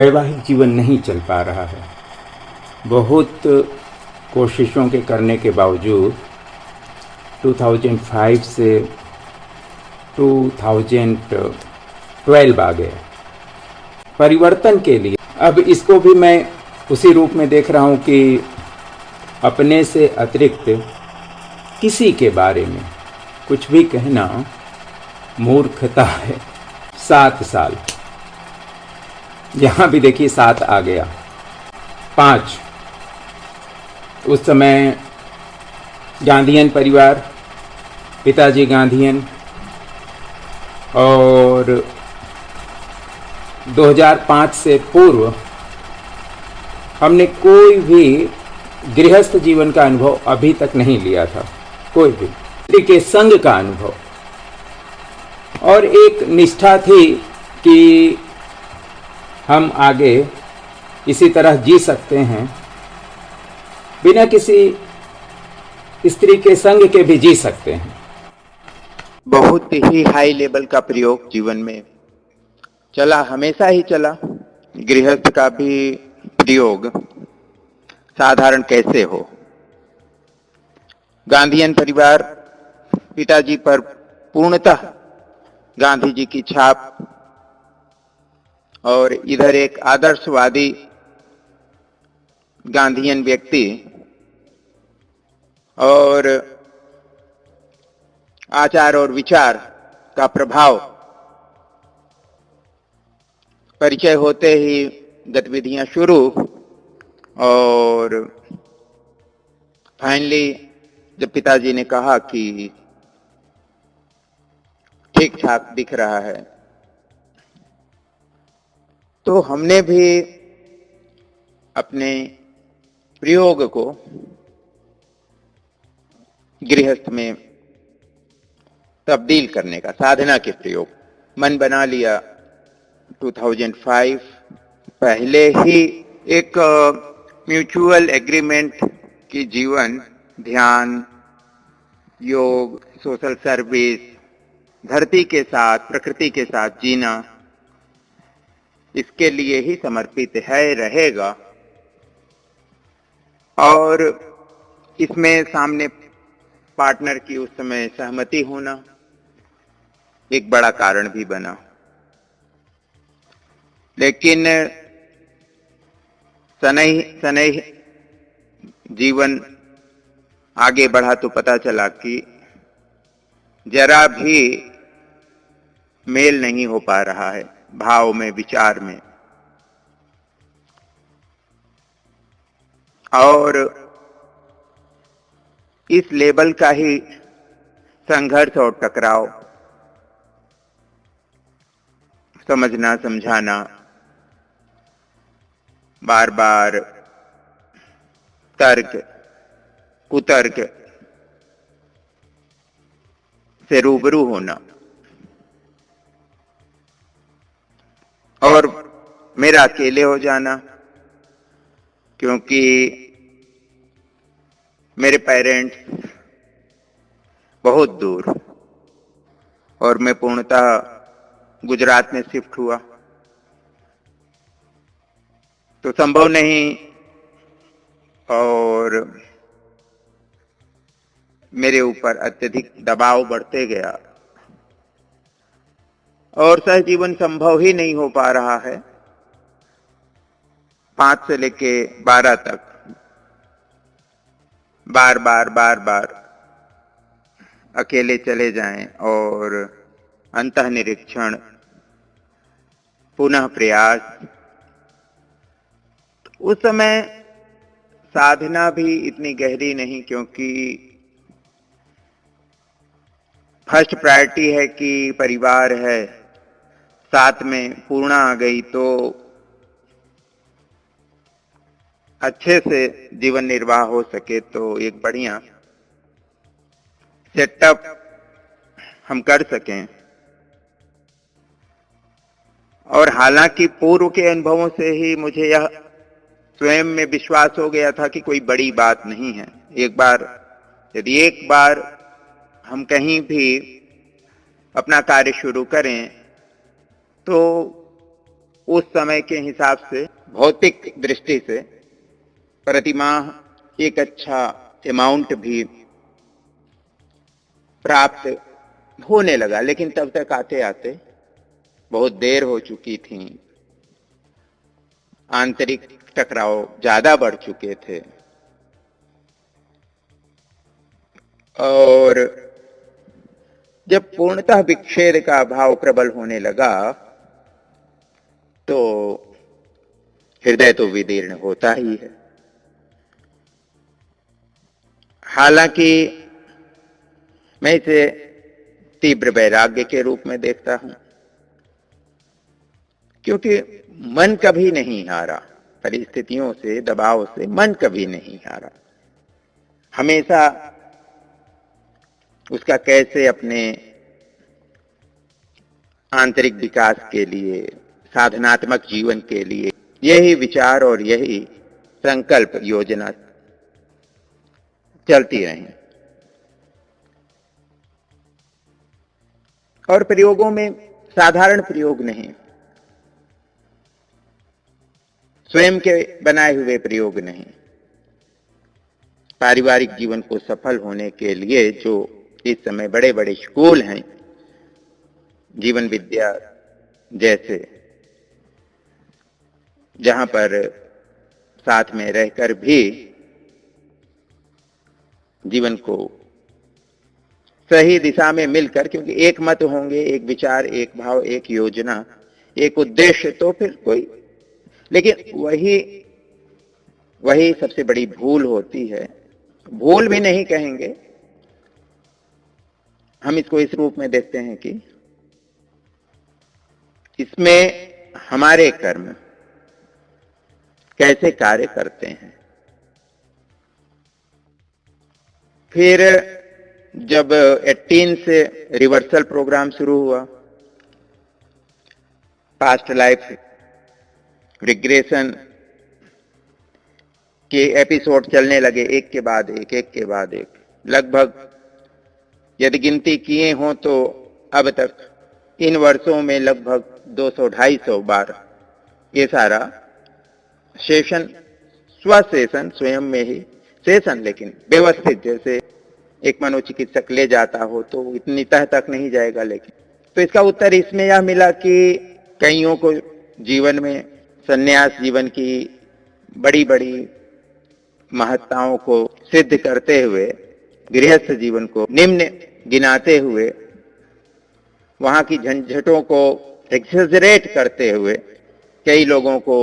वैवाहिक जीवन नहीं चल पा रहा है। बहुत कोशिशों के करने के बावजूद 2005 से 2012 आ गया परिवर्तन के लिए। अब इसको भी मैं उसी रूप में देख रहा हूँ कि अपने से अतिरिक्त किसी के बारे में कुछ भी कहना मूर्खता है। 7 साल, यहाँ भी देखिए 7 आ गया। 5, उस समय गांधीयन परिवार, पिताजी गांधीयन, और 2005 से पूर्व हमने कोई भी गृहस्थ जीवन का अनुभव अभी तक नहीं लिया था, कोई भी स्त्री के संग का अनुभव। और एक निष्ठा थी कि हम आगे इसी तरह जी सकते हैं, बिना किसी स्त्री के संग के भी जी सकते हैं। बहुत ही हाई लेवल का प्रयोग जीवन में चला, हमेशा ही चला। गृहस्थ का भी प्रयोग साधारण कैसे हो। गांधीयन परिवार, पिताजी पर पूर्णतः गांधी जी की छाप, और इधर एक आदर्शवादी गांधीयन व्यक्ति और आचार और विचार का प्रभाव। परिचय होते ही गतिविधियां शुरू, और फाइनली जब पिताजी ने कहा कि ठीक ठाक दिख रहा है, तो हमने भी अपने प्रयोग को गृहस्थ में तब्दील करने का, साधना के प्रयोग मन बना लिया। 2005 पहले ही एक म्यूचुअल एग्रीमेंट की जीवन, ध्यान, योग, सोशल सर्विस, धरती के साथ, प्रकृति के साथ जीना, इसके लिए ही समर्पित है, रहेगा। और इसमें सामने पार्टनर की उस समय सहमति होना एक बड़ा कारण भी बना। लेकिन सनई जीवन आगे बढ़ा तो पता चला कि जरा भी मेल नहीं हो पा रहा है भाव में, विचार में। और इस लेवल का ही संघर्ष और टकराव, समझना, समझाना, बार बार तर्क कुतर्क से रूबरू होना, और मेरा अकेले हो जाना, क्योंकि मेरे पेरेंट्स बहुत दूर, और मैं पूर्णतः गुजरात में शिफ्ट हुआ, तो संभव नहीं। और मेरे ऊपर अत्यधिक दबाव बढ़ते गया, और सहजीवन संभव ही नहीं हो पा रहा है। 5 से लेके 12 तक बार बार अकेले चले जाएं, और अंतः निरीक्षण, पुनः प्रयास। उस समय साधना भी इतनी गहरी नहीं, क्योंकि फर्स्ट प्रायोरिटी है कि परिवार है, साथ में पूर्णा आ गई तो अच्छे से जीवन निर्वाह हो सके, तो एक बढ़िया सेटअप हम कर सकें। और हालांकि पूर्व के अनुभवों से ही मुझे यह स्वयं में विश्वास हो गया था कि कोई बड़ी बात नहीं है। यदि एक बार हम कहीं भी अपना कार्य शुरू करें, तो उस समय के हिसाब से भौतिक दृष्टि से प्रतिमाह एक अच्छा अमाउंट भी प्राप्त होने लगा, लेकिन तब तक आते आते बहुत देर हो चुकी थी, आंतरिक टकराव ज्यादा बढ़ चुके थे और जब पूर्णतः विच्छेद का भाव प्रबल होने लगा तो हृदय तो विदीर्ण होता ही है। हालांकि मैं इसे तीव्र वैराग्य के रूप में देखता हूं, क्योंकि मन कभी नहीं हारा, परिस्थितियों से, दबाव से मन कभी नहीं हारा। हमेशा उसका कैसे अपने आंतरिक विकास के लिए, साधनात्मक जीवन के लिए यही विचार और यही संकल्प योजना चलती रही। और प्रयोगों में साधारण प्रयोग नहीं, स्वयं के बनाए हुए प्रयोग नहीं, पारिवारिक जीवन को सफल होने के लिए जो इस समय बड़े बड़े स्कूल हैं, जीवन विद्या जैसे, जहां पर साथ में रहकर भी जीवन को सही दिशा में मिलकर, क्योंकि एक मत होंगे, एक विचार, एक भाव, एक योजना, एक उद्देश्य, तो फिर कोई, लेकिन वही सबसे बड़ी भूल होती है। भूल भी नहीं कहेंगे, हम इसको इस रूप में देखते हैं कि इसमें हमारे कर्म कैसे कार्य करते हैं। फिर जब 18 से रिवर्सल प्रोग्राम शुरू हुआ, पास्ट लाइफ रिग्रेशन के एपिसोड चलने लगे, एक के बाद एक, एक के बाद एक, लगभग यदि गिनती किए हों तो अब तक इन वर्षों में लगभग 200-250 बार ये सारा सेशन, स्वसेशन, स्वयं में ही सेशन, लेकिन व्यवस्थित, जैसे एक मनोचिकित्सक ले जाता हो तो इतनी तह तक नहीं जाएगा। लेकिन तो इसका उत्तर इसमें यह मिला कि कईयों को जीवन में संन्यास जीवन की बड़ी बड़ी महत्ताओं को सिद्ध करते हुए, गृहस्थ जीवन को निम्न गिनाते हुए, वहां की झंझटों को एक्सेजरेट करते हुए, कई लोगों को,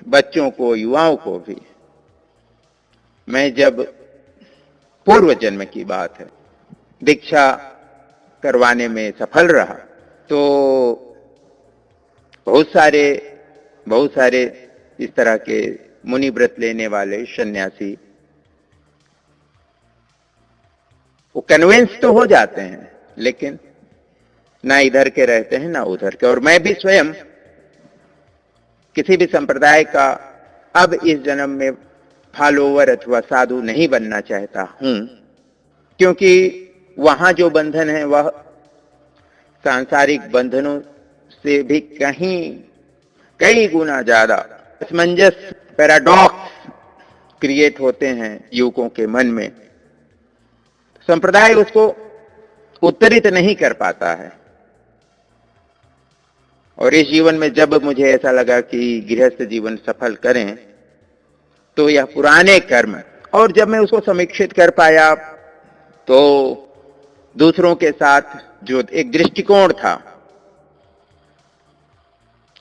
बच्चों को, युवाओं को भी, मैं जब पूर्व जन्म की बात है, दीक्षा करवाने में सफल रहा तो बहुत सारे इस तरह के मुनि व्रत लेने वाले सन्यासी वो कन्विंस तो हो जाते हैं, लेकिन ना इधर के रहते हैं ना उधर के। और मैं भी स्वयं किसी भी संप्रदाय का अब इस जन्म में फॉलोवर अथवा साधु नहीं बनना चाहता हूं, क्योंकि वहां जो बंधन है वह सांसारिक बंधनों से भी कई गुना ज्यादा असमंजस, पैराडॉक्स क्रिएट होते हैं युवकों के मन में। संप्रदाय उसको उत्तरित नहीं कर पाता है। और इस जीवन में जब मुझे ऐसा लगा कि गृहस्थ जीवन सफल करें तो यह पुराने कर्म, और जब मैं उसको समीक्षित कर पाया तो दूसरों के साथ जो एक दृष्टिकोण था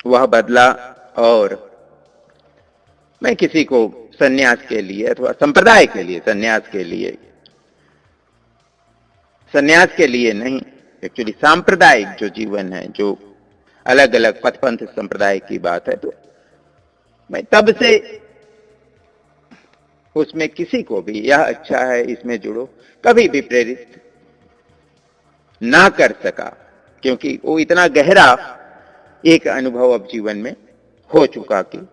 वह बदला। और मैं किसी को सन्यास के लिए अथवा संप्रदाय के लिए, सन्यास के लिए नहीं, एक्चुअली सांप्रदायिक जो जीवन है, जो अलग अलग पथपंथ संप्रदाय की बात है, तो मैं तब से उसमें किसी को भी यह अच्छा है इसमें जुड़ो कभी भी प्रेरित ना कर सका, क्योंकि वो इतना गहरा एक अनुभव अब जीवन में हो चुका कि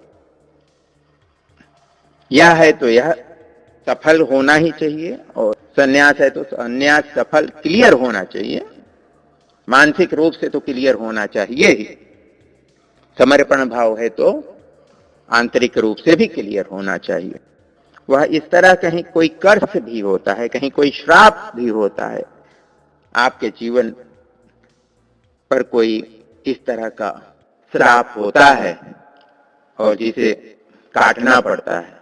यह है तो यह सफल होना ही चाहिए, और सन्यास है तो सन्यास सफल क्लियर होना चाहिए, मानसिक रूप से तो क्लियर होना चाहिए ही। समर्पण भाव है तो आंतरिक रूप से भी क्लियर होना चाहिए। वह इस तरह कहीं कोई कर्ष भी होता है, कहीं कोई श्राप भी होता है, आपके जीवन पर कोई इस तरह का श्राप होता है और जिसे काटना पड़ता है,